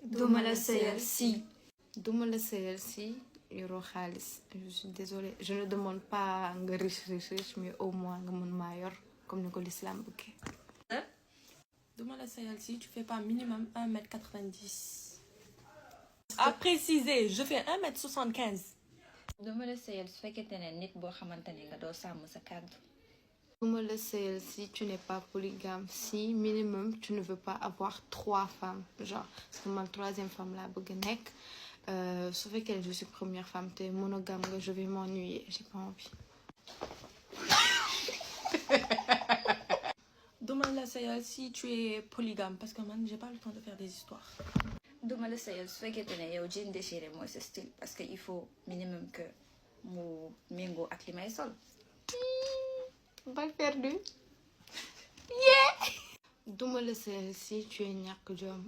duma la sëyal si. duma la sëyal si yoroo xaalis. Je suis désolée, je ne demande pas nga riche mais au moins nga mën maa yor comme ni ko l'islam bëggee. duma la sëyal si tu fais pas minimum 1m90. À préciser, je fais 1m75. duma la sëyal su fekkente ne nit boo xamante ne nga doo sàmm sa kàddu. duma la sëyal si tu n'es pas polygame, si minimum tu ne veux pas avoir 3 femmes, genre parce que man 3e femme laa bëgg nekk. Su fekkee je suis première femme te monogame nga, je vais m'ennuyer, j'ai pas envie. duma la sëyal si tu es polygame parce que man j'ai pas le temps de faire des histoires. duma la sëyal su fekkente ne yow jean déchiré mooy sa style parce que il faut minimum que mu méngoo ak li may sol. Balle perdue. duma la sëyal si tu es ñàkk jom,